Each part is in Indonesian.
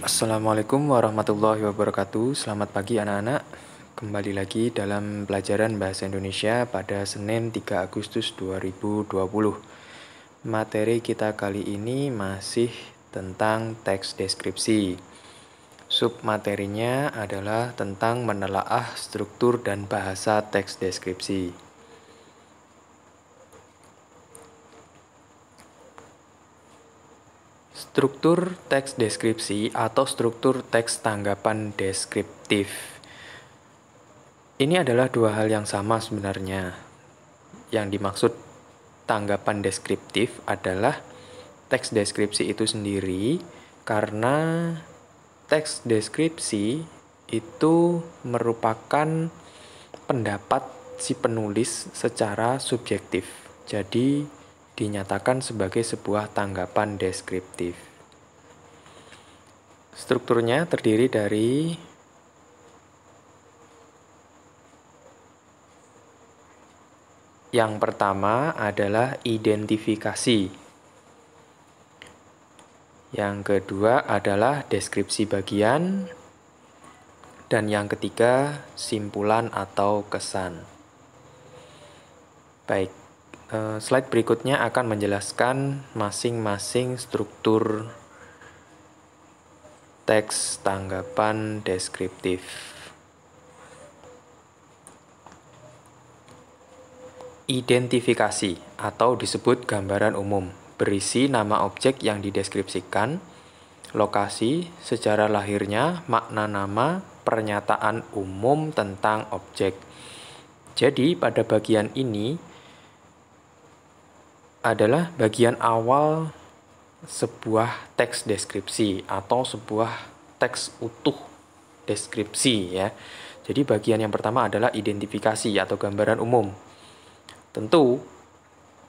Assalamualaikum warahmatullahi wabarakatuh. Selamat pagi anak-anak. Kembali lagi dalam pelajaran Bahasa Indonesia pada Senin 3 Agustus 2020. Materi kita kali ini masih tentang teks deskripsi. Submaterinya adalah tentang menelaah struktur dan bahasa teks deskripsi. Struktur teks deskripsi atau struktur teks tanggapan deskriptif. Ini adalah dua hal yang sama sebenarnya. Yang dimaksud tanggapan deskriptif adalah teks deskripsi itu sendiri, karena teks deskripsi itu merupakan pendapat si penulis secara subjektif. Jadi dinyatakan sebagai sebuah tanggapan deskriptif. Strukturnya terdiri dari yang pertama adalah identifikasi. Yang kedua adalah deskripsi bagian. Dan yang ketiga, simpulan atau kesan. Baik, slide berikutnya akan menjelaskan masing-masing struktur teks tanggapan deskriptif. Identifikasi atau disebut gambaran umum, berisi nama objek yang dideskripsikan, lokasi, sejarah lahirnya, makna nama, pernyataan umum tentang objek. Jadi pada bagian ini adalah bagian awal sebuah teks deskripsi atau sebuah teks utuh deskripsi ya. Jadi bagian yang pertama adalah identifikasi atau gambaran umum. Tentu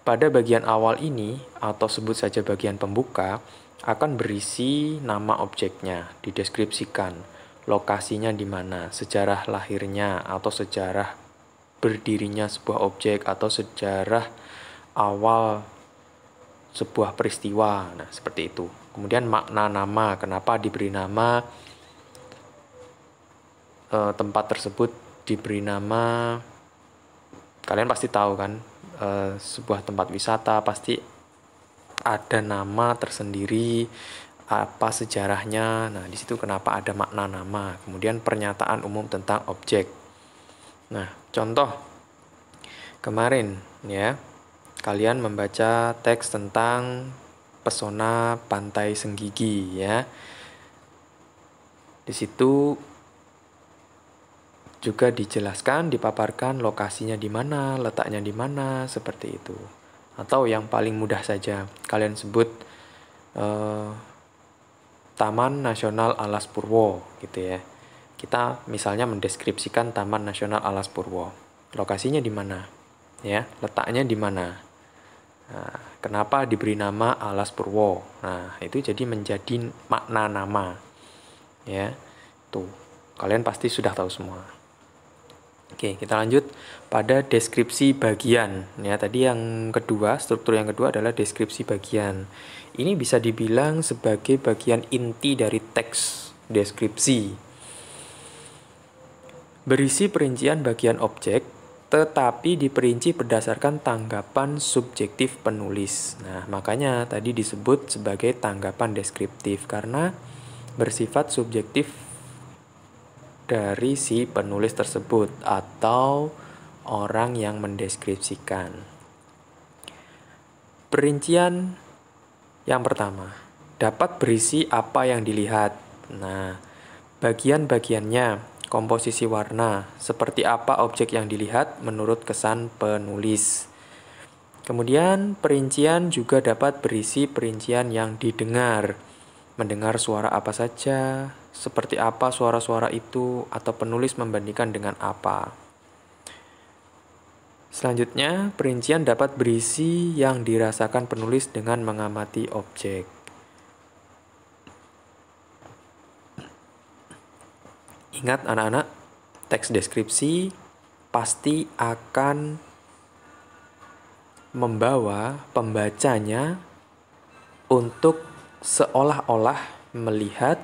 pada bagian awal ini atau sebut saja bagian pembuka akan berisi nama objeknya, dideskripsikan, lokasinya di mana, sejarah lahirnya atau sejarah berdirinya sebuah objek atau sejarah awal sebuah peristiwa. Nah, seperti itu. Kemudian makna nama, kenapa diberi nama tempat tersebut diberi nama, kalian pasti tahu kan, sebuah tempat wisata pasti ada nama tersendiri, apa sejarahnya. Nah, di situ kenapa ada makna nama. Kemudian pernyataan umum tentang objek. Nah, contoh kemarin ya, kalian membaca teks tentang pesona Pantai Senggigi ya. Di situ juga dijelaskan, dipaparkan lokasinya di mana, letaknya di mana, seperti itu. Atau yang paling mudah saja, kalian sebut Taman Nasional Alas Purwo gitu ya. Kita misalnya mendeskripsikan Taman Nasional Alas Purwo. Lokasinya di mana? Ya, letaknya di mana? Nah, kenapa diberi nama Alas Purwo? Nah, itu jadi menjadi makna nama. Ya. Tuh, kalian pasti sudah tahu semua. Oke, kita lanjut pada deskripsi bagian. Ya, tadi yang kedua, struktur yang kedua adalah deskripsi bagian. Ini bisa dibilang sebagai bagian inti dari teks deskripsi. Berisi perincian bagian objek, tetapi diperinci berdasarkan tanggapan subjektif penulis. Nah, makanya tadi disebut sebagai tanggapan deskriptif karena bersifat subjektif dari si penulis tersebut atau orang yang mendeskripsikan. Perincian yang pertama, dapat berisi apa yang dilihat. Nah, bagian-bagiannya, komposisi warna, seperti apa objek yang dilihat menurut kesan penulis. Kemudian perincian juga dapat berisi perincian yang didengar. Mendengar suara apa saja, seperti apa suara-suara itu, atau penulis membandingkan dengan apa. Selanjutnya, perincian dapat berisi yang dirasakan penulis dengan mengamati objek. Ingat anak-anak, teks deskripsi pasti akan membawa pembacanya untuk seolah-olah melihat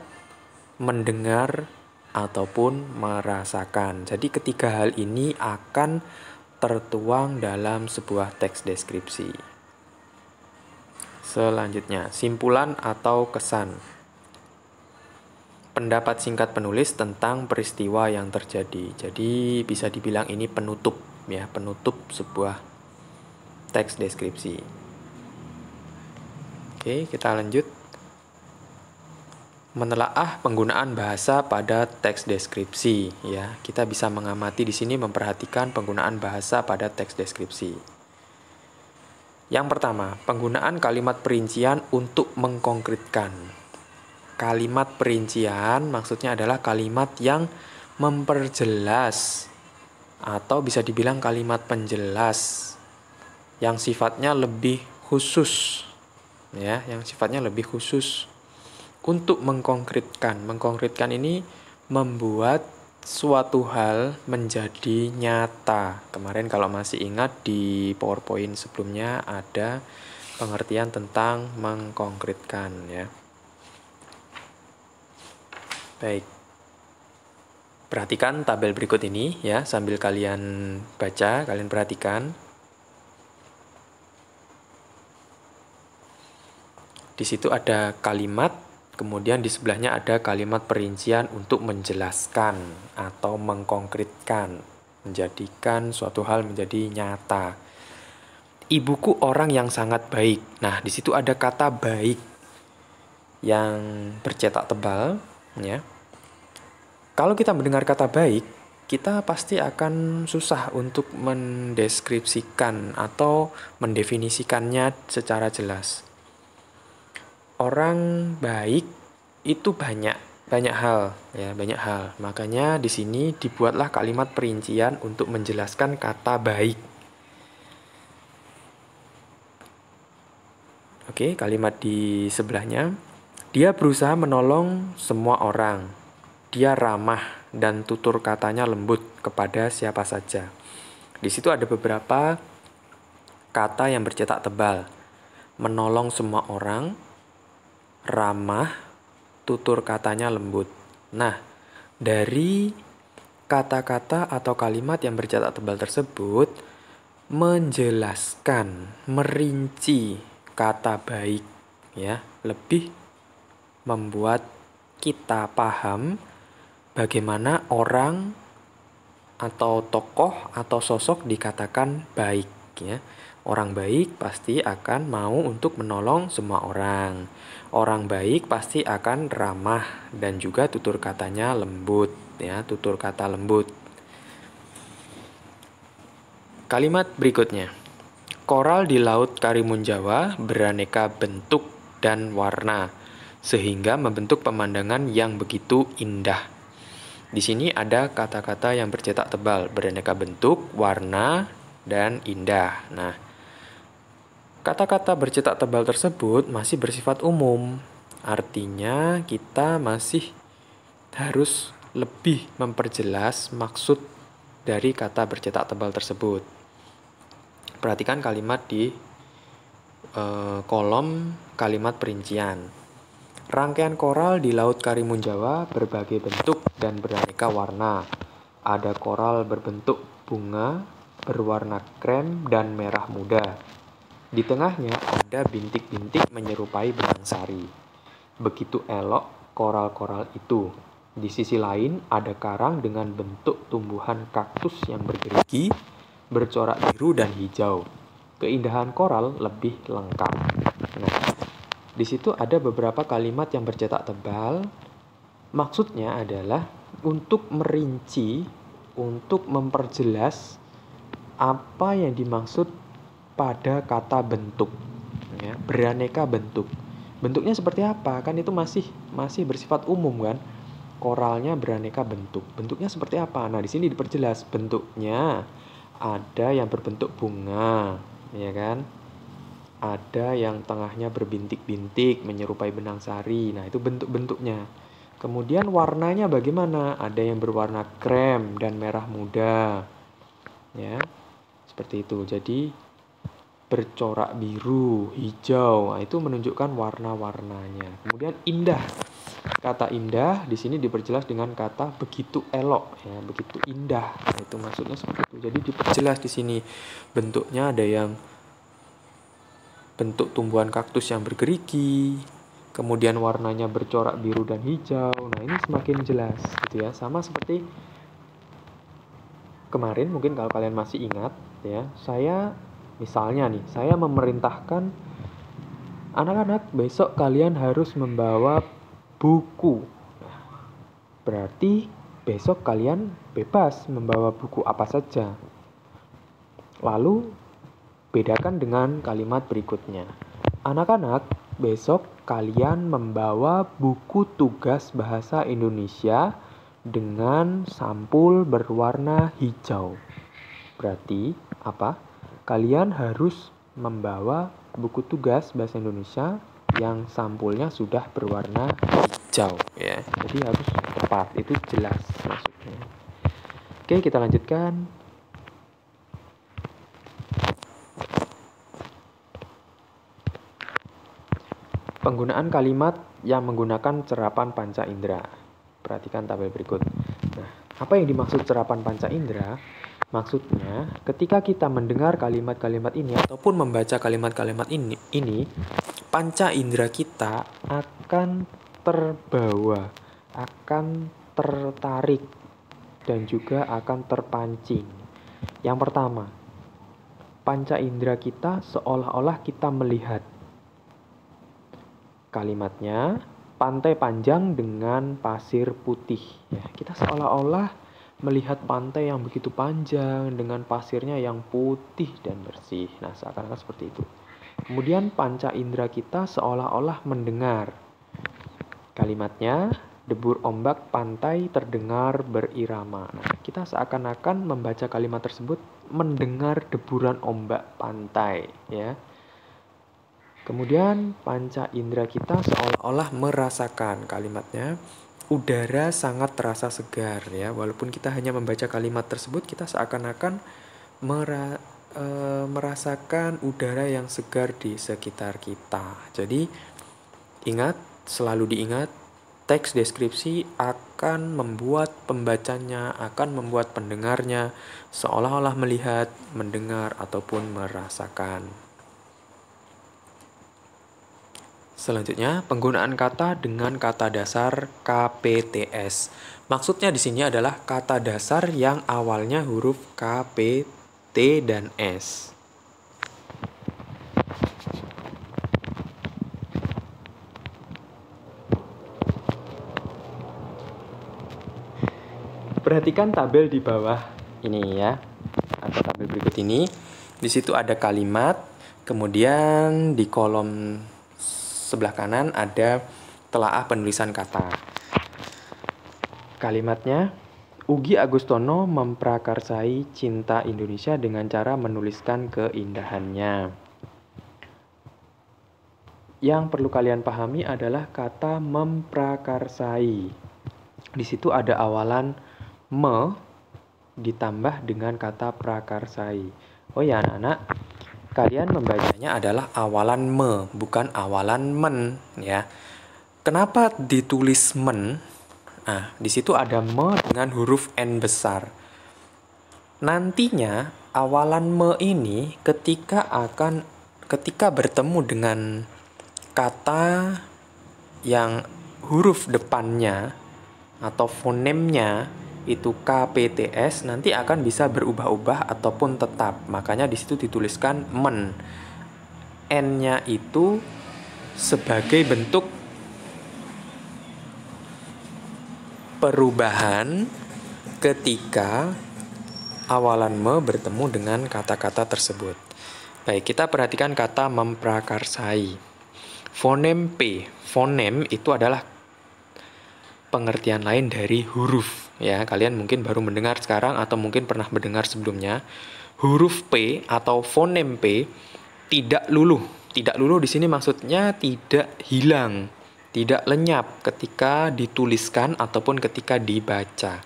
mendengar, ataupun merasakan. Jadi ketiga hal ini akan tertuang dalam sebuah teks deskripsi. Selanjutnya, simpulan atau kesan. Pendapat singkat penulis tentang peristiwa yang terjadi. Jadi bisa dibilang ini penutup ya, penutup sebuah teks deskripsi. Oke, kita lanjut. Menelaah penggunaan bahasa pada teks deskripsi ya. Kita bisa mengamati di sini, memperhatikan penggunaan bahasa pada teks deskripsi. Yang pertama, penggunaan kalimat perincian untuk mengkonkretkan. Kalimat perincian maksudnya adalah kalimat yang memperjelas atau bisa dibilang kalimat penjelas yang sifatnya lebih khusus ya, yang sifatnya lebih khusus untuk mengkonkretkan. Mengkonkretkan ini membuat suatu hal menjadi nyata. Kemarin kalau masih ingat di PowerPoint sebelumnya ada pengertian tentang mengkonkretkan ya. Baik. Perhatikan tabel berikut ini ya, sambil kalian baca, kalian perhatikan. Di situ ada kalimat, kemudian di sebelahnya ada kalimat perincian untuk menjelaskan atau mengkonkretkan, menjadikan suatu hal menjadi nyata. Ibuku orang yang sangat baik. Nah, di situ ada kata baik yang bercetak tebal, ya. Kalau kita mendengar kata baik, kita pasti akan susah untuk mendeskripsikan atau mendefinisikannya secara jelas. Orang baik itu banyak hal ya, banyak hal. Makanya di sini dibuatlah kalimat perincian untuk menjelaskan kata baik. Oke, kalimat di sebelahnya. Dia berusaha menolong semua orang. Dia ramah dan tutur katanya lembut kepada siapa saja. Di situ ada beberapa kata yang bercetak tebal. Menolong semua orang, ramah, tutur katanya lembut. Nah, dari kata-kata atau kalimat yang bercetak tebal tersebut menjelaskan, merinci kata baik ya, lebih membuat kita paham bagaimana orang atau tokoh atau sosok dikatakan baik ya. Orang baik pasti akan mau untuk menolong semua orang. Orang baik pasti akan ramah dan juga tutur katanya lembut ya, tutur kata lembut. Kalimat berikutnya. Koral di Laut Karimun Jawa beraneka bentuk dan warna sehingga membentuk pemandangan yang begitu indah. Di sini ada kata-kata yang bercetak tebal, beraneka bentuk, warna, dan indah. Nah, kata-kata bercetak tebal tersebut masih bersifat umum. Artinya kita masih harus lebih memperjelas maksud dari kata bercetak tebal tersebut. Perhatikan kalimat di kolom kalimat perincian. Rangkaian koral di Laut Karimun Jawa berbagai bentuk dan beraneka warna. Ada koral berbentuk bunga, berwarna krem dan merah muda. Di tengahnya ada bintik-bintik menyerupai benang sari. Begitu elok koral-koral itu. Di sisi lain ada karang dengan bentuk tumbuhan kaktus yang bergerigi, bercorak biru dan hijau. Keindahan koral lebih lengkap. Nah, di situ ada beberapa kalimat yang bercetak tebal. Maksudnya adalah untuk merinci, untuk memperjelas apa yang dimaksud pada kata bentuk. Ya, beraneka bentuk. Bentuknya seperti apa? Kan itu masih bersifat umum kan? Koralnya beraneka bentuk. Bentuknya seperti apa? Nah, di sini diperjelas bentuknya. Ada yang berbentuk bunga, ya kan? Ada yang tengahnya berbintik-bintik menyerupai benang sari. Nah, itu bentuk-bentuknya. Kemudian warnanya bagaimana? Ada yang berwarna krem dan merah muda. Ya. Seperti itu. Jadi bercorak biru, hijau. Nah, itu menunjukkan warna-warnanya. Kemudian indah. Kata indah di sini diperjelas dengan kata begitu elok, ya, begitu indah. Nah, itu maksudnya seperti itu. Jadi diperjelas di sini bentuknya ada yang bentuk tumbuhan kaktus yang bergerigi, kemudian warnanya bercorak biru dan hijau. Nah, ini semakin jelas gitu ya. Sama seperti kemarin, mungkin kalau kalian masih ingat ya, saya misalnya nih, saya memerintahkan anak-anak besok kalian harus membawa buku. Nah, berarti besok kalian bebas membawa buku apa saja. Lalu bedakan dengan kalimat berikutnya. Anak-anak, besok kalian membawa buku tugas bahasa Indonesia dengan sampul berwarna hijau. Berarti apa? Kalian harus membawa buku tugas bahasa Indonesia yang sampulnya sudah berwarna hijau, ya. Jadi harus tepat, itu jelas maksudnya. Oke, kita lanjutkan. Penggunaan kalimat yang menggunakan serapan panca indera. Perhatikan tabel berikut. Nah, apa yang dimaksud serapan panca indera? Maksudnya, ketika kita mendengar kalimat-kalimat ini ataupun membaca kalimat-kalimat ini, panca indera kita akan terbawa, akan tertarik, dan juga akan terpancing. Yang pertama, panca indera kita seolah-olah kita melihat. Kalimatnya, pantai panjang dengan pasir putih. Ya, kita seolah-olah melihat pantai yang begitu panjang dengan pasirnya yang putih dan bersih. Nah, seakan-akan seperti itu. Kemudian panca indera kita seolah-olah mendengar. Kalimatnya, debur ombak pantai terdengar berirama. Nah, kita seakan-akan membaca kalimat tersebut mendengar deburan ombak pantai, ya. Kemudian panca indera kita seolah-olah merasakan. Kalimatnya, udara sangat terasa segar, ya. Walaupun kita hanya membaca kalimat tersebut, kita seakan-akan merasakan udara yang segar di sekitar kita. Jadi selalu diingat, teks deskripsi akan membuat pembacanya, akan membuat pendengarnya seolah-olah melihat, mendengar, ataupun merasakan. Selanjutnya, penggunaan kata dengan kata dasar KPTS. Maksudnya di sini adalah kata dasar yang awalnya huruf K, P, T, dan S. Perhatikan tabel di bawah ini ya, atau tabel berikut ini. Di situ ada kalimat, kemudian di kolom sebelah kanan ada telaah penulisan kata. Kalimatnya, Ugi Agustono memprakarsai cinta Indonesia dengan cara menuliskan keindahannya. Yang perlu kalian pahami adalah kata memprakarsai. Di situ ada awalan me ditambah dengan kata prakarsai. Oh ya anak-anak, kalian membacanya adalah awalan me, bukan awalan men, ya. Kenapa ditulis men? Nah, di situ ada me dengan huruf N besar. Nantinya awalan me ini ketika bertemu dengan kata yang huruf depannya atau fonemnya itu KPTS, nanti akan bisa berubah-ubah ataupun tetap. Makanya di situ dituliskan men. N-nya itu sebagai bentuk perubahan ketika awalan me bertemu dengan kata-kata tersebut. Baik, kita perhatikan kata memprakarsai. Fonem P. Fonem itu adalah pengertian lain dari huruf, ya. Kalian mungkin baru mendengar sekarang atau mungkin pernah mendengar sebelumnya. Huruf P atau fonem P tidak luluh. Tidak luluh di sini maksudnya tidak hilang, tidak lenyap ketika dituliskan ataupun ketika dibaca.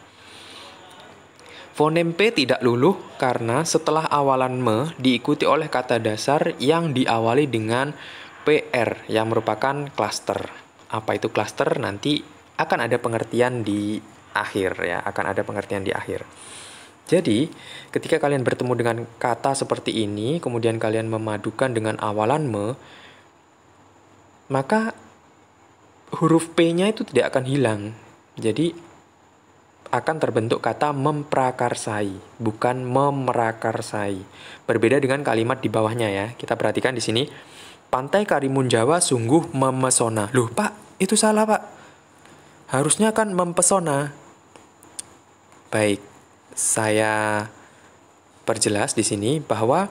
Fonem P tidak luluh karena setelah awalan me diikuti oleh kata dasar yang diawali dengan PR yang merupakan klaster. Apa itu klaster? Nanti akan ada pengertian di akhir ya, akan ada pengertian di akhir. Jadi, ketika kalian bertemu dengan kata seperti ini, kemudian kalian memadukan dengan awalan me, maka huruf P-nya itu tidak akan hilang. Jadi, akan terbentuk kata memprakarsai, bukan memrakarsai. Berbeda dengan kalimat di bawahnya ya. Kita perhatikan di sini, Pantai Karimun Jawa sungguh memesona. Loh, Pak, itu salah, Pak. Harusnya kan mempesona. Baik, saya perjelas di sini bahwa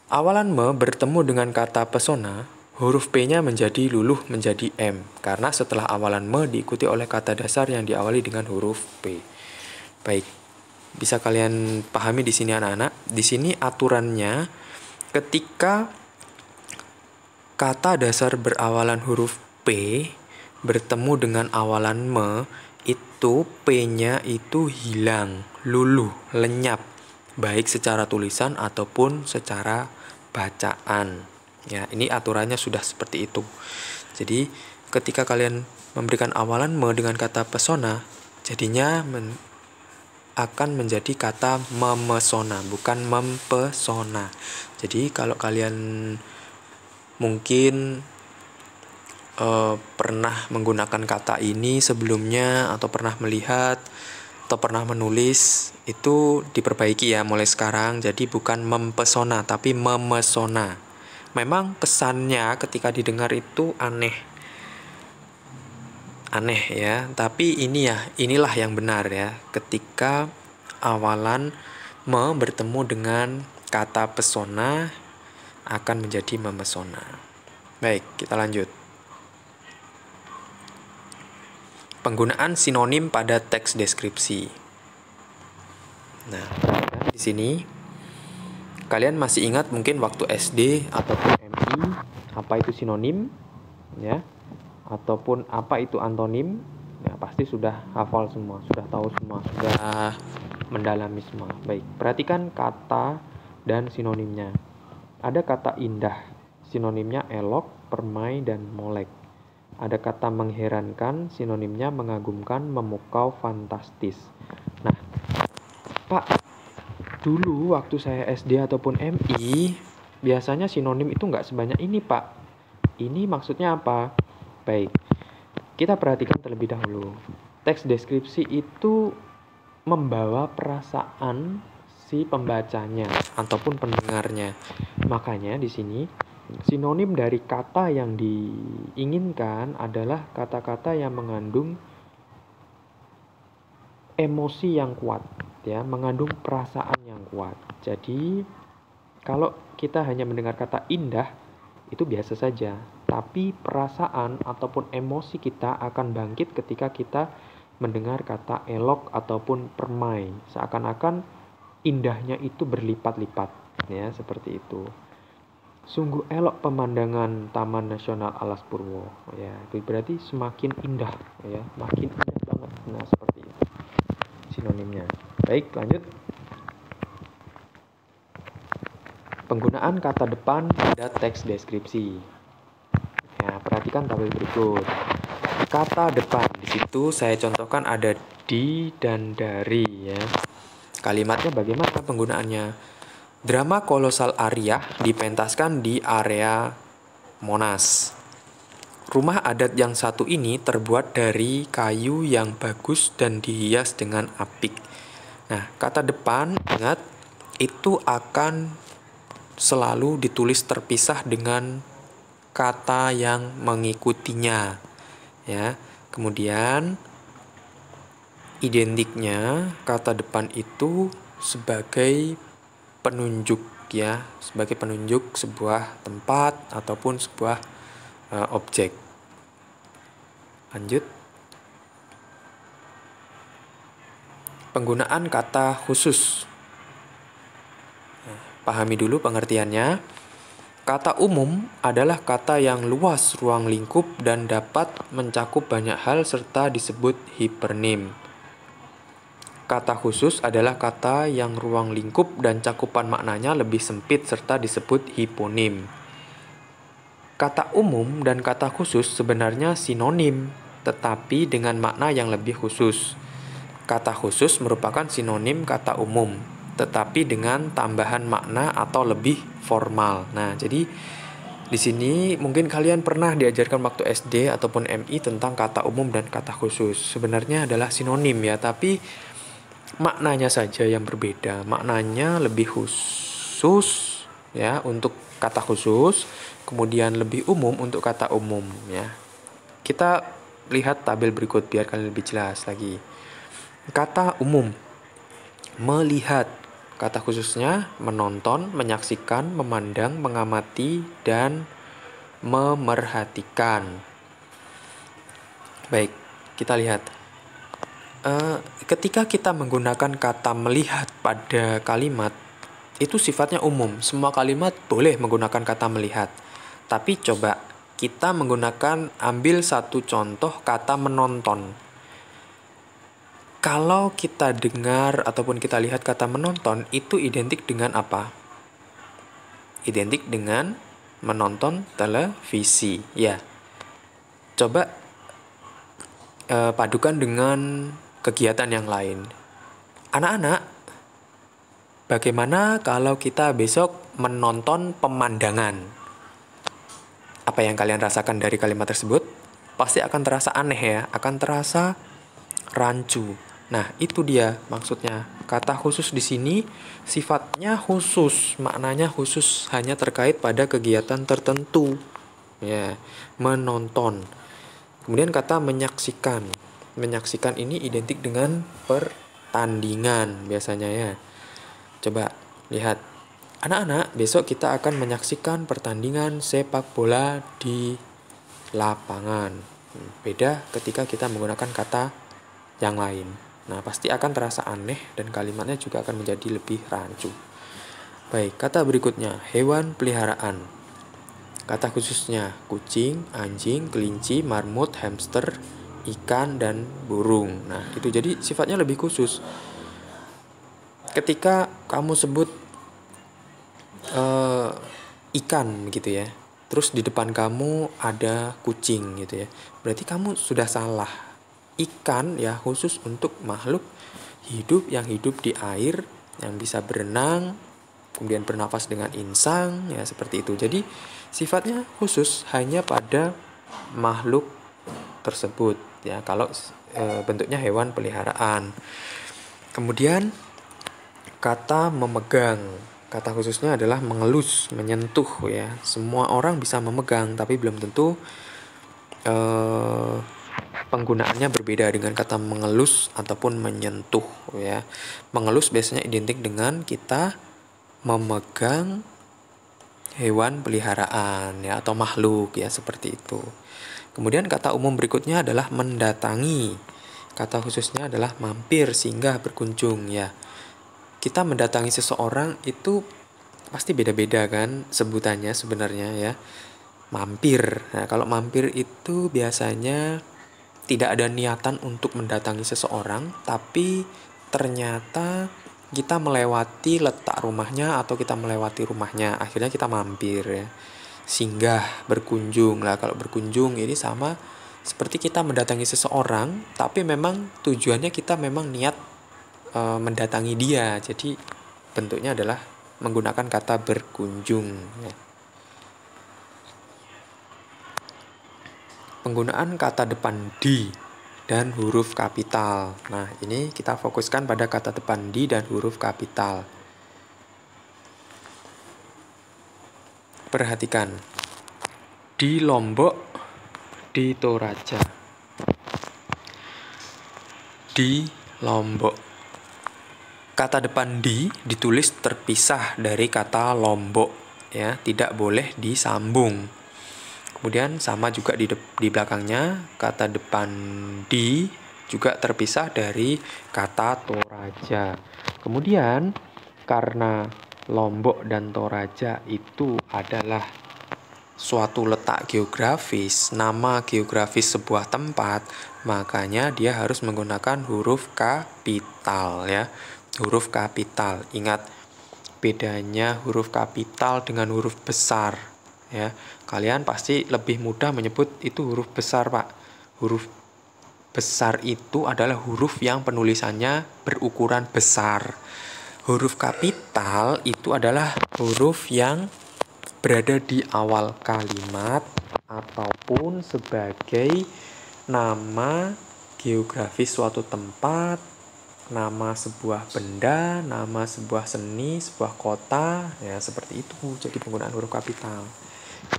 awalan me bertemu dengan kata pesona, huruf P-nya menjadi luluh menjadi M, karena setelah awalan me diikuti oleh kata dasar yang diawali dengan huruf P. Baik, bisa kalian pahami di sini anak-anak. Di sini aturannya ketika kata dasar berawalan huruf P bertemu dengan awalan me, itu P-nya itu hilang, luluh, lenyap, baik secara tulisan ataupun secara bacaan. Ya, ini aturannya sudah seperti itu. Jadi, ketika kalian memberikan awalan me dengan kata pesona, jadinya akan menjadi kata memesona, bukan mempesona. Jadi, kalau kalian mungkin pernah menggunakan kata ini sebelumnya, atau pernah melihat, atau pernah menulis, itu diperbaiki ya mulai sekarang. Jadi, bukan mempesona, tapi memesona. Memang kesannya ketika didengar itu aneh ya, tapi inilah yang benar ya. Ketika awalan me bertemu dengan kata pesona akan menjadi memesona. Baik, kita lanjut. Penggunaan sinonim pada teks deskripsi. Nah, di sini kalian masih ingat mungkin waktu SD ataupun MI apa itu sinonim ya, ataupun apa itu antonim ya, pasti sudah hafal semua, sudah tahu semua, sudah mendalami semua. Baik, perhatikan kata dan sinonimnya. Ada kata indah, sinonimnya elok, permai, dan molek. Ada kata mengherankan, sinonimnya mengagumkan, memukau, fantastis. Nah, Pak, dulu waktu saya SD ataupun MI, biasanya sinonim itu nggak sebanyak ini, Pak. Ini maksudnya apa? Baik, kita perhatikan terlebih dahulu. Teks deskripsi itu membawa perasaan si pembacanya ataupun pendengarnya. Makanya di sini sinonim dari kata yang diinginkan adalah kata-kata yang mengandung emosi yang kuat, ya, mengandung perasaan yang kuat. Jadi, kalau kita hanya mendengar kata indah, itu biasa saja. Tapi perasaan ataupun emosi kita akan bangkit ketika kita mendengar kata elok ataupun permai. Seakan-akan indahnya itu berlipat-lipat, ya, seperti itu. Sungguh elok pemandangan Taman Nasional Alas Purwo, ya. Itu berarti semakin indah, ya, makin indah banget. Nah, seperti itu sinonimnya. Baik, lanjut. Penggunaan kata depan pada teks deskripsi. Ya, perhatikan tabel berikut. Kata depan, di situ saya contohkan ada di dan dari, ya. Kalimatnya bagaimana penggunaannya? Drama kolosal Aryah dipentaskan di area Monas. Rumah adat yang satu ini terbuat dari kayu yang bagus dan dihias dengan apik. Nah, kata depan, ingat, itu akan selalu ditulis terpisah dengan kata yang mengikutinya. Ya, kemudian identiknya kata depan itu sebagai penunjuk, ya, sebagai penunjuk sebuah tempat ataupun sebuah objek. Lanjut. Penggunaan kata khusus. Nah, pahami dulu pengertiannya. Kata umum adalah kata yang luas ruang lingkup dan dapat mencakup banyak hal serta disebut hipernim. Kata khusus adalah kata yang ruang lingkup dan cakupan maknanya lebih sempit serta disebut hiponim. Kata umum dan kata khusus sebenarnya sinonim, tetapi dengan makna yang lebih khusus. Kata khusus merupakan sinonim kata umum, tetapi dengan tambahan makna atau lebih formal. Nah, jadi di sini mungkin kalian pernah diajarkan waktu SD ataupun MI tentang kata umum dan kata khusus. Sebenarnya adalah sinonim ya, tapi maknanya saja yang berbeda. Maknanya lebih khusus ya untuk kata khusus, kemudian lebih umum untuk kata umum ya. Kita lihat tabel berikut biar kalian lebih jelas lagi. Kata umum, melihat. Kata khususnya menonton, menyaksikan, memandang, mengamati, dan memerhatikan. Baik, kita lihat. Ketika kita menggunakan kata melihat pada kalimat, itu sifatnya umum. Semua kalimat boleh menggunakan kata melihat. Tapi coba kita ambil satu contoh kata menonton. Kalau kita dengar ataupun kita lihat kata menonton, itu identik dengan apa? Identik dengan menonton televisi, ya. Coba padukan dengan kegiatan yang lain. Anak-anak, bagaimana kalau kita besok menonton pemandangan? Apa yang kalian rasakan dari kalimat tersebut? Pasti akan terasa aneh ya, akan terasa rancu. Nah, itu dia maksudnya. Kata khusus di sini sifatnya khusus, maknanya khusus, hanya terkait pada kegiatan tertentu. Ya, menonton. Kemudian kata menyaksikan. Menyaksikan ini identik dengan pertandingan biasanya ya. Coba lihat. Anak-anak, besok kita akan menyaksikan pertandingan sepak bola di lapangan. Beda ketika kita menggunakan kata yang lain. Nah, pasti akan terasa aneh dan kalimatnya juga akan menjadi lebih rancu. Baik, kata berikutnya, hewan peliharaan. Kata khususnya kucing, anjing, kelinci, marmut, hamster, ikan, dan burung. Nah, itu jadi sifatnya lebih khusus. Ketika kamu sebut ikan gitu ya, terus di depan kamu ada kucing gitu ya, berarti kamu sudah salah. Ikan ya khusus untuk makhluk hidup yang hidup di air, yang bisa berenang, kemudian bernafas dengan insang ya, seperti itu. Jadi sifatnya khusus hanya pada makhluk tersebut ya, kalau bentuknya hewan peliharaan. Kemudian kata memegang. Kata khususnya adalah mengelus, menyentuh ya. Semua orang bisa memegang, tapi belum tentu penggunaannya berbeda dengan kata mengelus ataupun menyentuh ya. Mengelus biasanya identik dengan kita memegang hewan peliharaan ya, atau makhluk ya, seperti itu. Kemudian kata umum berikutnya adalah mendatangi. Kata khususnya adalah mampir, singgah, berkunjung ya. Kita mendatangi seseorang itu pasti beda-beda kan sebutannya sebenarnya ya. Mampir. Nah, kalau mampir itu biasanya tidak ada niatan untuk mendatangi seseorang, tapi ternyata kita melewati letak rumahnya atau kita melewati rumahnya, akhirnya kita mampir ya. Singgah, berkunjung. Lah, kalau berkunjung ini sama seperti kita mendatangi seseorang, tapi memang tujuannya kita memang niat mendatangi dia. Jadi bentuknya adalah menggunakan kata berkunjung ya. Penggunaan kata depan di dan huruf kapital. Nah, ini kita fokuskan pada kata depan di dan huruf kapital. Perhatikan. Di Lombok, di Toraja. Di Lombok. Kata depan di ditulis terpisah dari kata Lombok ya, tidak boleh disambung. Kemudian sama juga di belakangnya, kata depan di juga terpisah dari kata Toraja. Kemudian karena Lombok dan Toraja itu adalah suatu letak geografis, nama geografis sebuah tempat, makanya dia harus menggunakan huruf kapital ya. Huruf kapital. Ingat bedanya huruf kapital dengan huruf besar ya. Kalian pasti lebih mudah menyebut itu huruf besar, Pak. Huruf besar itu adalah huruf yang penulisannya berukuran besar. Huruf kapital itu adalah huruf yang berada di awal kalimat ataupun sebagai nama geografis suatu tempat, nama sebuah benda, nama sebuah seni, sebuah kota, ya seperti itu. Jadi penggunaan huruf kapital.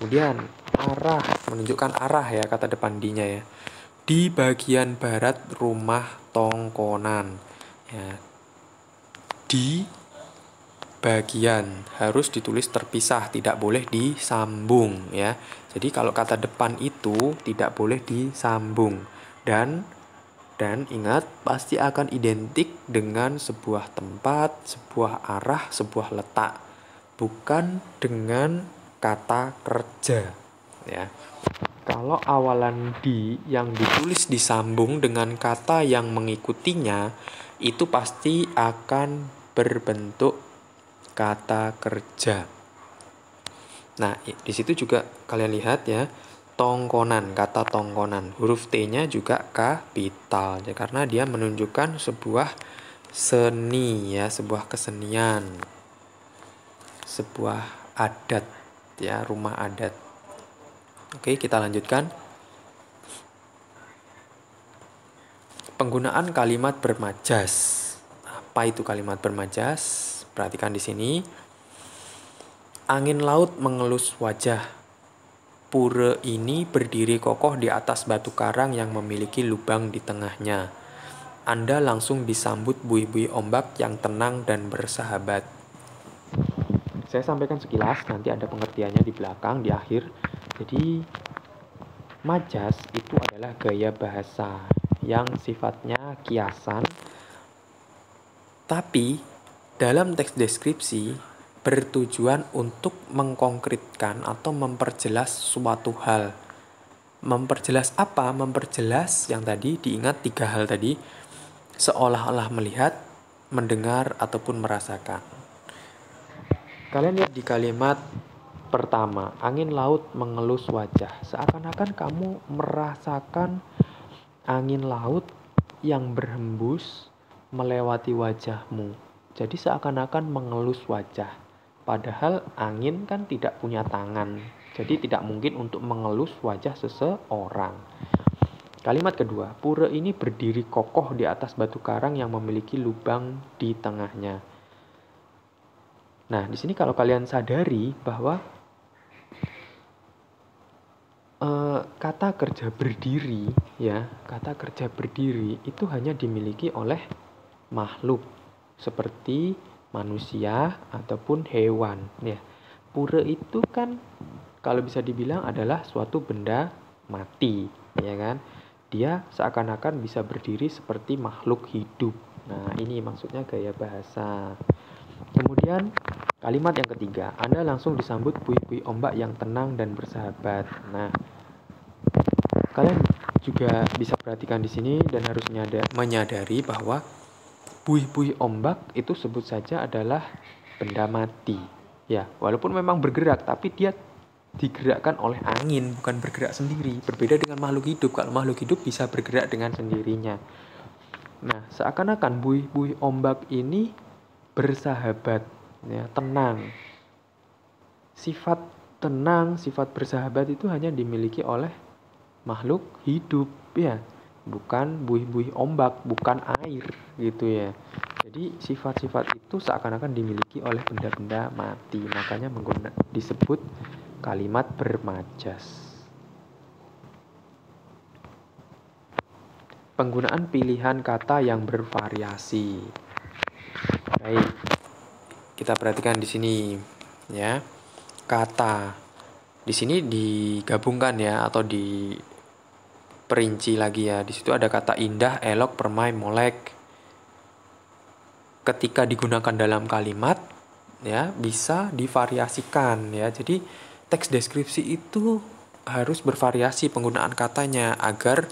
Kemudian arah, menunjukkan arah ya kata depan D-nya ya. Di bagian barat rumah Tongkonan. Ya. Di bagian harus ditulis terpisah, tidak boleh disambung ya. Jadi kalau kata depan itu tidak boleh disambung dan ingat pasti akan identik dengan sebuah tempat, sebuah arah, sebuah letak, bukan dengan kata kerja ya. Kalau awalan di yang ditulis disambung dengan kata yang mengikutinya itu pasti akan berbentuk kata kerja. Nah, di situ juga kalian lihat ya, Tongkonan, kata Tongkonan. Huruf T-nya juga kapital ya, karena dia menunjukkan sebuah seni ya, sebuah kesenian. Sebuah adat ya, rumah adat. Oke, kita lanjutkan. Penggunaan kalimat bermajas. Apa itu kalimat bermajas? Perhatikan di sini. Angin laut mengelus wajah. Pura ini berdiri kokoh di atas batu karang yang memiliki lubang di tengahnya. Anda langsung disambut buih-buih ombak yang tenang dan bersahabat. Saya sampaikan sekilas, nanti ada pengertiannya di belakang, di akhir. Jadi, majas itu adalah gaya bahasa yang sifatnya kiasan, tapi dalam teks deskripsi bertujuan untuk mengkonkretkan atau memperjelas suatu hal. Memperjelas apa? Memperjelas yang tadi diingat 3 hal tadi, seolah-olah melihat, mendengar, ataupun merasakan. Kalian lihat di kalimat pertama, angin laut mengelus wajah. Seakan-akan kamu merasakan angin laut yang berhembus melewati wajahmu. Jadi seakan-akan mengelus wajah. Padahal angin kan tidak punya tangan. Jadi tidak mungkin untuk mengelus wajah seseorang. Kalimat kedua, pura ini berdiri kokoh di atas batu karang yang memiliki lubang di tengahnya. Nah, di sini kalau kalian sadari bahwa kata kerja berdiri ya, kata kerja berdiri itu hanya dimiliki oleh makhluk seperti manusia ataupun hewan ya. Pura itu kan kalau bisa dibilang adalah suatu benda mati ya kan. Dia seakan-akan bisa berdiri seperti makhluk hidup. Nah, ini maksudnya gaya bahasa. Kemudian kalimat yang ketiga, Anda langsung disambut buih-buih ombak yang tenang dan bersahabat. Nah, kalian juga bisa perhatikan di sini dan harus menyadari bahwa buih-buih ombak itu sebut saja adalah benda mati. Ya, walaupun memang bergerak, tapi dia digerakkan oleh angin, bukan bergerak sendiri. Berbeda dengan makhluk hidup. Kalau makhluk hidup bisa bergerak dengan sendirinya. Nah, seakan-akan buih-buih ombak ini bersahabat, ya, tenang. Sifat tenang, sifat bersahabat itu hanya dimiliki oleh makhluk hidup, ya. Bukan buih-buih ombak, bukan air gitu ya. Jadi sifat-sifat itu seakan-akan dimiliki oleh benda-benda mati. Makanya disebut kalimat bermajas. Penggunaan pilihan kata yang bervariasi. Baik. Kita perhatikan di sini ya. Kata di sini digabungkan ya atau perinci lagi ya. Di situ ada kata indah, elok, permai, molek. Ketika digunakan dalam kalimat ya bisa divariasikan ya. Jadi teks deskripsi itu harus bervariasi penggunaan katanya agar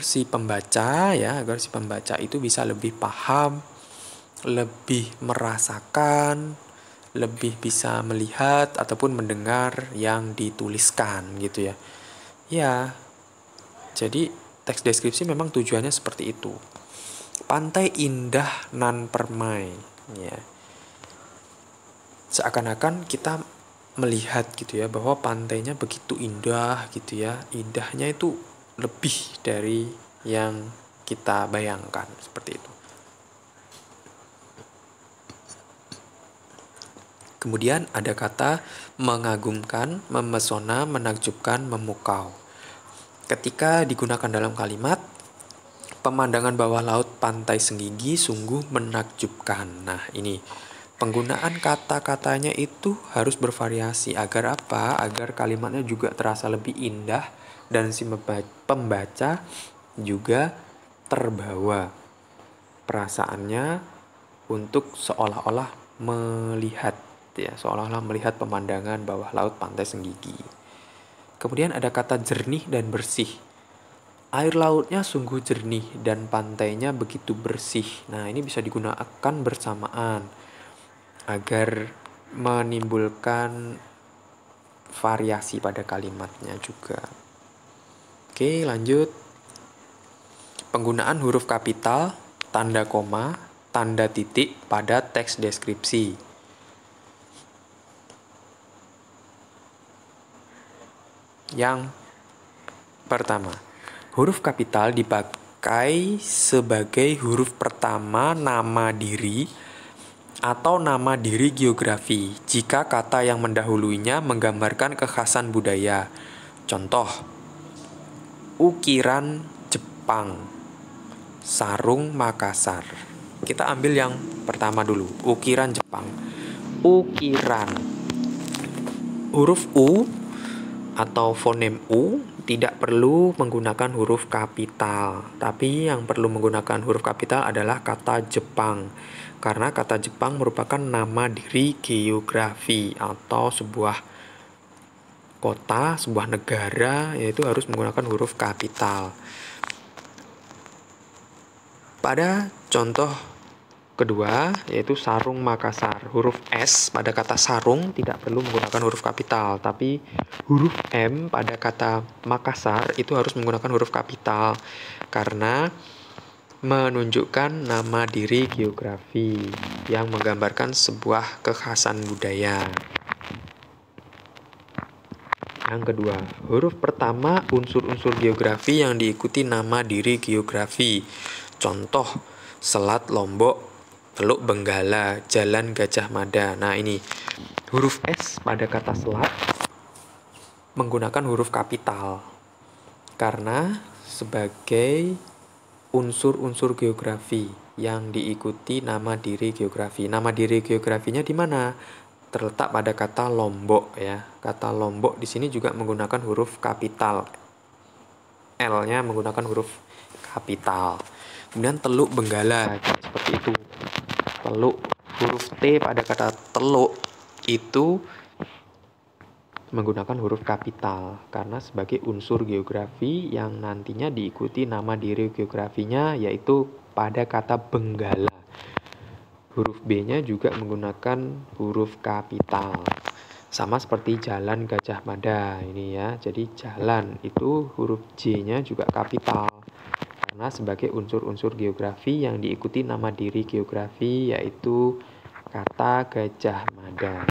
si pembaca itu bisa lebih paham, lebih merasakan, lebih bisa melihat ataupun mendengar yang dituliskan gitu ya. Ya, jadi teks deskripsi memang tujuannya seperti itu. Pantai indah nan permai, ya. Seakan-akan kita melihat gitu ya bahwa pantainya begitu indah gitu ya. Indahnya itu lebih dari yang kita bayangkan, seperti itu. Kemudian ada kata mengagumkan, memesona, menakjubkan, memukau. Ketika digunakan dalam kalimat, pemandangan bawah laut pantai Senggigi sungguh menakjubkan. Nah, ini penggunaan kata-katanya itu harus bervariasi. Agar apa? Agar kalimatnya juga terasa lebih indah dan si pembaca juga terbawa perasaannya untuk seolah-olah melihat ya, seolah-olah melihat pemandangan bawah laut pantai Senggigi. Kemudian ada kata jernih dan bersih. Air lautnya sungguh jernih dan pantainya begitu bersih. Nah, ini bisa digunakan bersamaan agar menimbulkan variasi pada kalimatnya juga. Oke, lanjut. Penggunaan huruf kapital, tanda koma, tanda titik pada teks deskripsi. Yang pertama, huruf kapital dipakai sebagai huruf pertama nama diri atau nama diri geografi jika kata yang mendahulunya menggambarkan kekhasan budaya. Contoh, ukiran Jepang, sarung Makassar. Kita ambil yang pertama dulu, ukiran Jepang. Ukiran, huruf U atau fonem U tidak perlu menggunakan huruf kapital, tapi yang perlu menggunakan huruf kapital adalah kata Jepang, karena kata Jepang merupakan nama diri geografi atau sebuah kota, sebuah negara, yaitu harus menggunakan huruf kapital. Pada contoh kedua, yaitu sarung Makassar, huruf S pada kata sarung tidak perlu menggunakan huruf kapital, tapi huruf M pada kata Makassar itu harus menggunakan huruf kapital karena menunjukkan nama diri geografi yang menggambarkan sebuah kekhasan budaya. Yang kedua, huruf pertama unsur-unsur geografi yang diikuti nama diri geografi. Contoh, Selat Lombok, Teluk Benggala, Jalan Gajah Mada. Nah, ini huruf S pada kata selat menggunakan huruf kapital karena sebagai unsur-unsur geografi yang diikuti nama diri geografi. Nama diri geografinya di mana? Terletak pada kata Lombok ya. Kata Lombok di sini juga menggunakan huruf kapital. L-nya menggunakan huruf kapital. Kemudian Teluk Benggala seperti itu. Teluk, huruf T pada kata teluk itu menggunakan huruf kapital karena sebagai unsur geografi yang nantinya diikuti nama diri geografinya yaitu pada kata Benggala. Huruf B-nya juga menggunakan huruf kapital. Sama seperti Jalan Gajah Mada ini ya. Jadi jalan itu huruf J-nya juga kapital karena sebagai unsur-unsur geografi yang diikuti nama diri geografi yaitu kata Gajah Mada.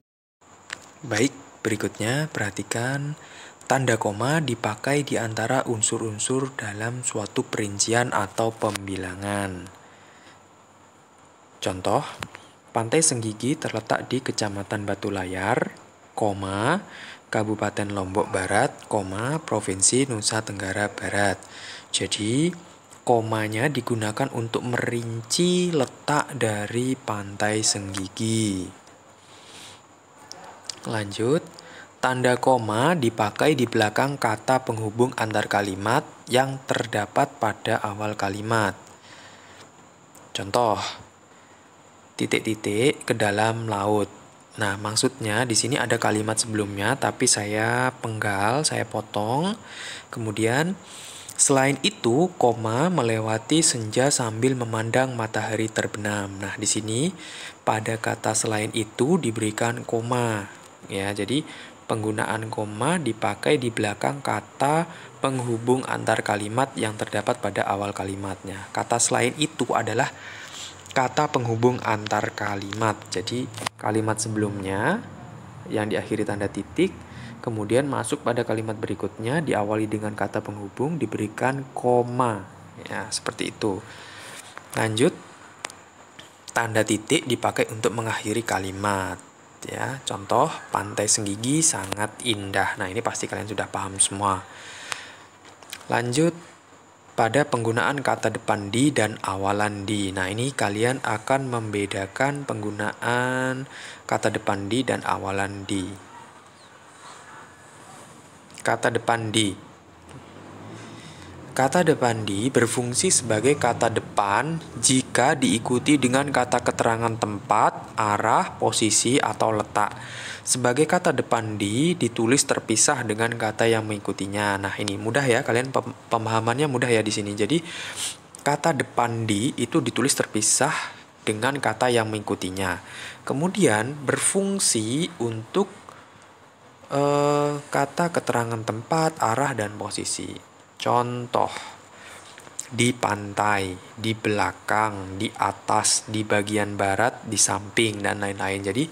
Baik, berikutnya perhatikan tanda koma dipakai di antara unsur-unsur dalam suatu perincian atau pembilangan. Contoh, Pantai Senggigi terletak di Kecamatan Batu Layar, Kabupaten Lombok Barat, Provinsi Nusa Tenggara Barat. Jadi, komanya digunakan untuk merinci letak dari Pantai Senggigi. Lanjut, tanda koma dipakai di belakang kata penghubung antar kalimat yang terdapat pada awal kalimat. Contoh, titik-titik ke dalam laut. Nah, maksudnya di sini ada kalimat sebelumnya, tapi saya penggal, saya potong. Kemudian, selain itu, koma melewati senja sambil memandang matahari terbenam. Nah, di sini pada kata selain itu diberikan koma. Ya, jadi penggunaan koma dipakai di belakang kata penghubung antar kalimat yang terdapat pada awal kalimatnya. Kata selain itu adalah kata penghubung antar kalimat. Jadi kalimat sebelumnya yang diakhiri tanda titik, kemudian masuk pada kalimat berikutnya diawali dengan kata penghubung diberikan koma. Ya, seperti itu. Lanjut, tanda titik dipakai untuk mengakhiri kalimat. Ya, contoh Pantai Senggigi sangat indah. Nah, ini pasti kalian sudah paham semua. Lanjut pada penggunaan kata depan di dan awalan di. Nah, ini kalian akan membedakan penggunaan kata depan di dan awalan di. Kata depan di. Kata depan di berfungsi sebagai kata depan jika diikuti dengan kata keterangan tempat, arah, posisi, atau letak. Sebagai kata depan di ditulis terpisah dengan kata yang mengikutinya. Nah, ini mudah ya, kalian pemahamannya mudah ya di sini. Jadi, kata depan di itu ditulis terpisah dengan kata yang mengikutinya. Kemudian berfungsi untuk kata keterangan tempat, arah, dan posisi. Contoh, di pantai, di belakang, di atas, di bagian barat, di samping, dan lain-lain. Jadi,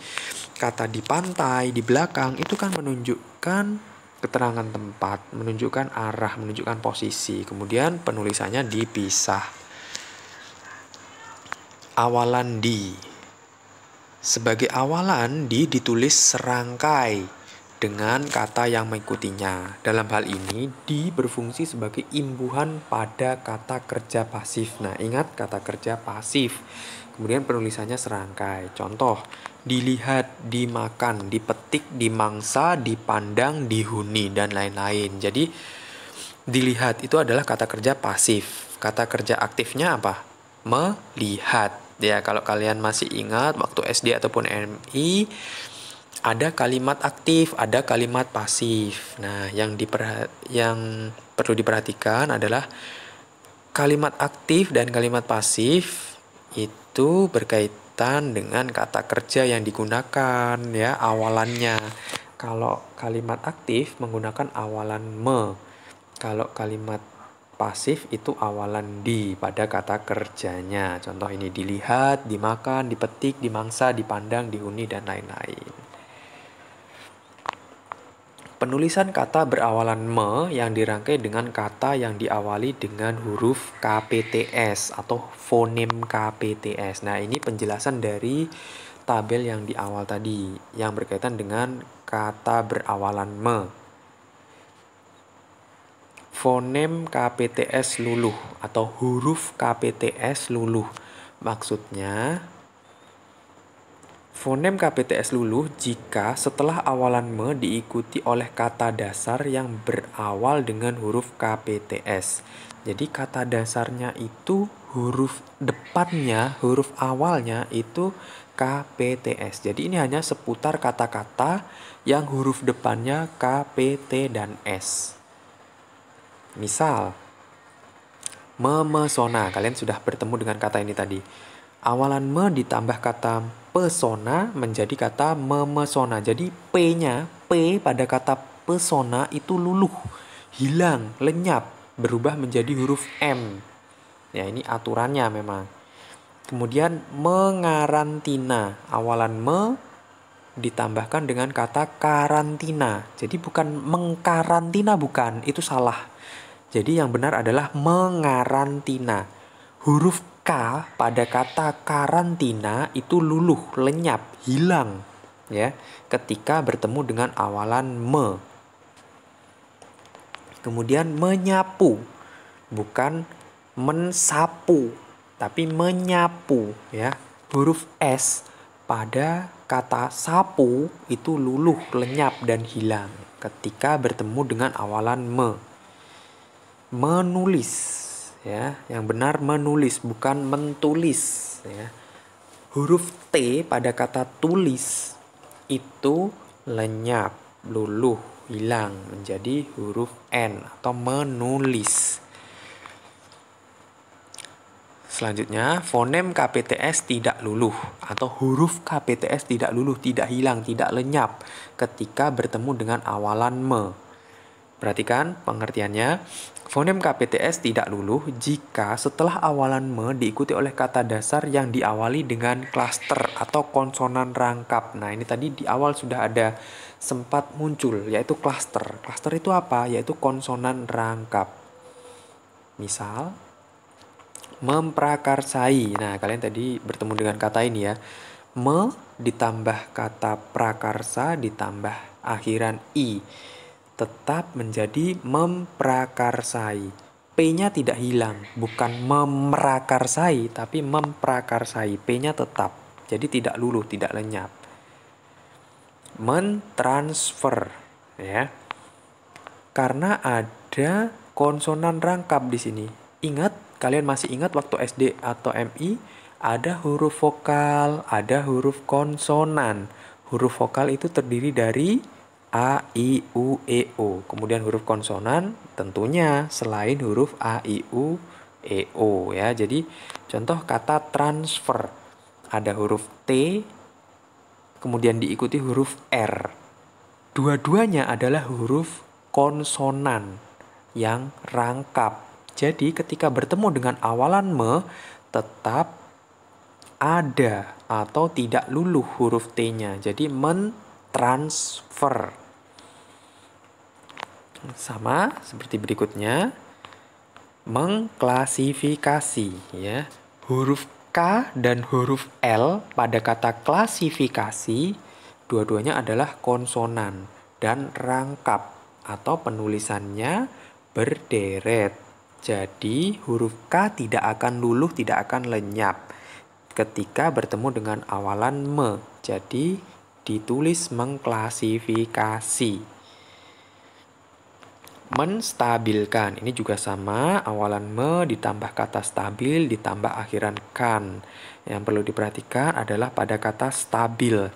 kata di pantai, di belakang, itu kan menunjukkan keterangan tempat, menunjukkan arah, menunjukkan posisi. Kemudian penulisannya dipisah. Awalan di. Sebagai awalan, di ditulis serangkai dengan kata yang mengikutinya. Dalam hal ini, di berfungsi sebagai imbuhan pada kata kerja pasif. Nah, ingat kata kerja pasif. Kemudian penulisannya serangkai. Contoh, dilihat, dimakan, dipetik, dimangsa, dipandang, dihuni, dan lain-lain. Jadi, dilihat itu adalah kata kerja pasif. Kata kerja aktifnya apa? Melihat. Ya, kalau kalian masih ingat waktu SD ataupun MI, ada kalimat aktif, ada kalimat pasif. Nah, yang perlu diperhatikan adalah kalimat aktif dan kalimat pasif itu berkaitan dengan kata kerja yang digunakan ya, awalannya. Kalau kalimat aktif menggunakan awalan me. Kalau kalimat pasif itu awalan di pada kata kerjanya. Contoh ini dilihat, dimakan, dipetik, dimangsa, dipandang, dihuni, dan lain-lain. Penulisan kata berawalan me yang dirangkai dengan kata yang diawali dengan huruf KPTS atau fonem KPTS. Nah, ini penjelasan dari tabel yang di awal tadi yang berkaitan dengan kata berawalan me. Fonem KPTS luluh atau huruf KPTS luluh. Maksudnya, fonem KPTS luluh jika setelah awalan me diikuti oleh kata dasar yang berawal dengan huruf KPTS. Jadi kata dasarnya itu huruf depannya, huruf awalnya itu KPTS. Jadi ini hanya seputar kata-kata yang huruf depannya K, P, T, dan S. Misal, memesona. Kalian sudah bertemu dengan kata ini tadi. Awalan me ditambah kata pesona menjadi kata memesona. Jadi P-nya, P pada kata pesona itu luluh, hilang, lenyap, berubah menjadi huruf M. Ya, ini aturannya memang. Kemudian mengarantina. Awalan me ditambahkan dengan kata karantina. Jadi bukan mengkarantina, bukan. Itu salah. Jadi yang benar adalah mengarantina. Huruf K pada kata karantina itu luluh, lenyap, hilang ya ketika bertemu dengan awalan me. Kemudian menyapu, bukan mensapu, tapi menyapu ya. Huruf S pada kata sapu itu luluh, lenyap, dan hilang ketika bertemu dengan awalan me. Menulis ya, yang benar menulis bukan mentulis ya. Huruf T pada kata tulis itu lenyap, luluh, hilang menjadi huruf N atau menulis. Selanjutnya, fonem KPTS tidak luluh atau huruf KPTS tidak luluh, tidak hilang, tidak lenyap ketika bertemu dengan awalan me. Perhatikan pengertiannya. Fonem KPTS tidak luluh jika setelah awalan me diikuti oleh kata dasar yang diawali dengan klaster atau konsonan rangkap. Nah, ini tadi di awal sudah ada sempat muncul, yaitu klaster. Klaster itu apa? Yaitu konsonan rangkap. Misal, memprakarsai. Nah, kalian tadi bertemu dengan kata ini ya. Me ditambah kata prakarsa ditambah akhiran i. Tetap menjadi memprakarsai. P-nya tidak hilang, bukan memprakarsai, tapi memprakarsai. P-nya tetap, jadi tidak luluh, tidak lenyap. Mentransfer, ya. Karena ada konsonan rangkap di sini. Ingat, kalian masih ingat waktu SD atau MI, ada huruf vokal, ada huruf konsonan. Huruf vokal itu terdiri dari A, I, U, E, O. Kemudian huruf konsonan tentunya selain huruf A, I, U, E, O ya. Jadi contoh kata transfer. Ada huruf T, kemudian diikuti huruf R. Dua-duanya adalah huruf konsonan yang rangkap. Jadi ketika bertemu dengan awalan me, tetap ada atau tidak luluh huruf T-nya. Jadi mentransfer. Sama seperti berikutnya, mengklasifikasi ya. Huruf K dan huruf L pada kata klasifikasi dua-duanya adalah konsonan dan rangkap atau penulisannya berderet. Jadi huruf K tidak akan luluh, tidak akan lenyap ketika bertemu dengan awalan me. Jadi ditulis mengklasifikasi. Menstabilkan, ini juga sama, awalan me ditambah kata stabil ditambah akhiran kan. Yang perlu diperhatikan adalah pada kata stabil.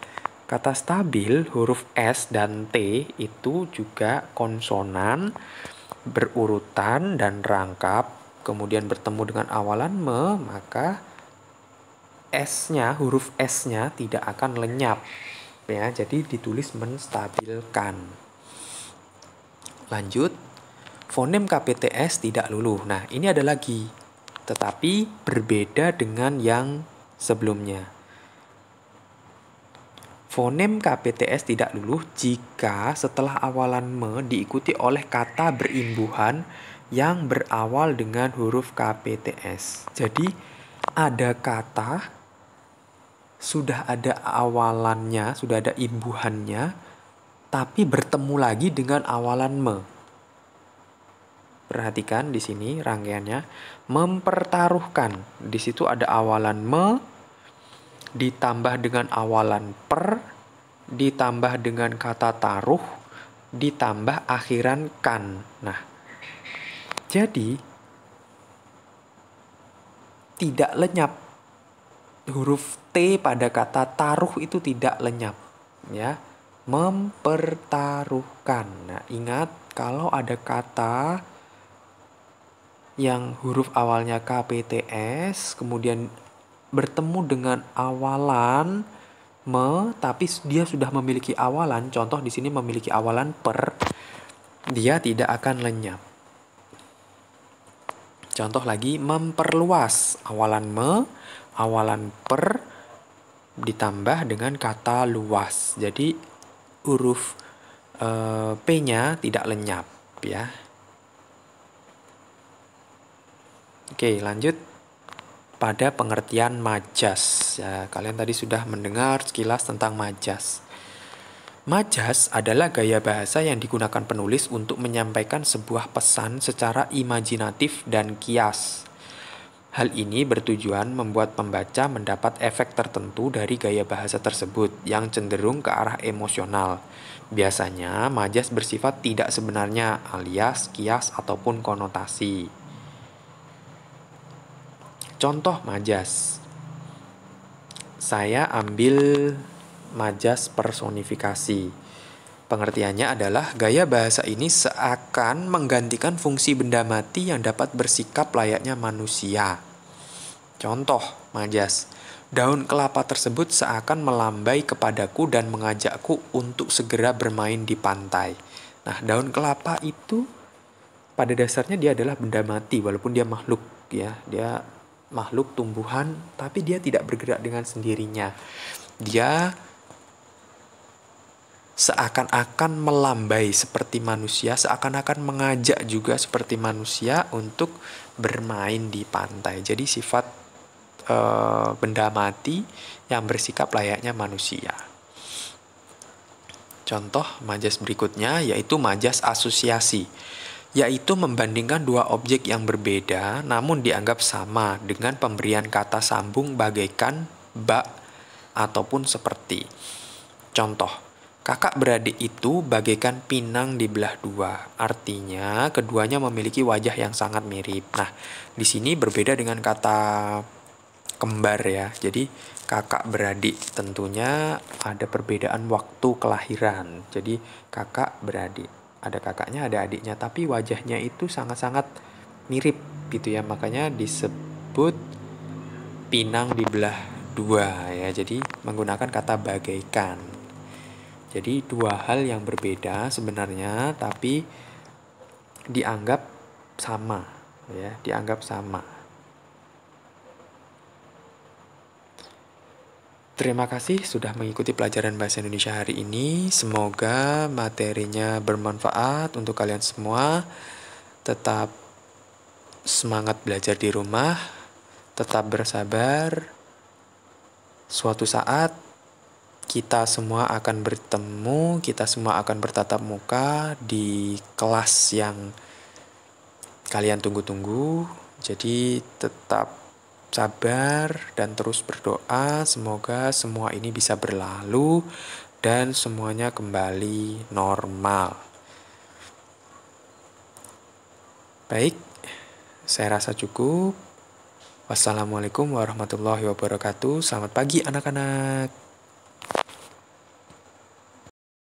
Kata stabil, huruf S dan T itu juga konsonan, berurutan dan rangkap. Kemudian bertemu dengan awalan me, maka S-nya, huruf S-nya tidak akan lenyap. Ya, jadi ditulis menstabilkan. Lanjut, fonem KPTS tidak luluh. Nah, ini ada lagi, tetapi berbeda dengan yang sebelumnya. Fonem KPTS tidak luluh jika setelah awalan me diikuti oleh kata berimbuhan yang berawal dengan huruf KPTS. Jadi, ada kata, sudah ada awalannya, sudah ada imbuhannya, tapi bertemu lagi dengan awalan me. Perhatikan di sini rangkaiannya, mempertaruhkan. Di situ ada awalan me, ditambah dengan awalan per, ditambah dengan kata taruh, ditambah akhiran kan. Nah, jadi tidak lenyap. Huruf T pada kata taruh itu tidak lenyap, ya. Mempertaruhkan. Nah, ingat kalau ada kata yang huruf awalnya KPTS kemudian bertemu dengan awalan me tapi dia sudah memiliki awalan, contoh di sini memiliki awalan per, dia tidak akan lenyap. Contoh lagi, memperluas, awalan me, awalan per ditambah dengan kata luas. Jadi huruf P-nya tidak lenyap ya. Oke, lanjut pada pengertian majas. Ya, kalian tadi sudah mendengar sekilas tentang majas. Majas adalah gaya bahasa yang digunakan penulis untuk menyampaikan sebuah pesan secara imajinatif dan kias. Hal ini bertujuan membuat pembaca mendapat efek tertentu dari gaya bahasa tersebut yang cenderung ke arah emosional. Biasanya, majas bersifat tidak sebenarnya alias kias ataupun konotasi. Contoh majas. Saya ambil majas personifikasi. Pengertiannya adalah gaya bahasa ini seakan menggantikan fungsi benda mati yang dapat bersikap layaknya manusia. Contoh, majas. Daun kelapa tersebut seakan melambai kepadaku dan mengajakku untuk segera bermain di pantai. Nah, daun kelapa itu pada dasarnya dia adalah benda mati walaupun dia makhluk ya. Dia makhluk tumbuhan tapi dia tidak bergerak dengan sendirinya. Dia seakan-akan melambai seperti manusia, seakan-akan mengajak juga seperti manusia untuk bermain di pantai. Jadi sifat benda mati yang bersikap layaknya manusia. Contoh majas berikutnya yaitu majas asosiasi, yaitu membandingkan dua objek yang berbeda namun dianggap sama dengan pemberian kata sambung bagaikan, bak, ataupun seperti. Contoh, kakak beradik itu bagaikan pinang dibelah dua. Artinya keduanya memiliki wajah yang sangat mirip. Nah, di sini berbeda dengan kata kembar ya. Jadi kakak beradik tentunya ada perbedaan waktu kelahiran. Jadi kakak beradik, ada kakaknya, ada adiknya, tapi wajahnya itu sangat-sangat mirip gitu ya. Makanya disebut pinang dibelah dua ya. Jadi menggunakan kata bagaikan. Jadi dua hal yang berbeda sebenarnya tapi dianggap sama ya, dianggap sama. Terima kasih sudah mengikuti pelajaran Bahasa Indonesia hari ini. Semoga materinya bermanfaat untuk kalian semua. Tetap semangat belajar di rumah, tetap bersabar. Suatu saat kita semua akan bertemu, kita semua akan bertatap muka di kelas yang kalian tunggu-tunggu. Jadi tetap sabar dan terus berdoa, semoga semua ini bisa berlalu dan semuanya kembali normal. Baik, saya rasa cukup. Wassalamualaikum warahmatullahi wabarakatuh. Selamat pagi anak-anak.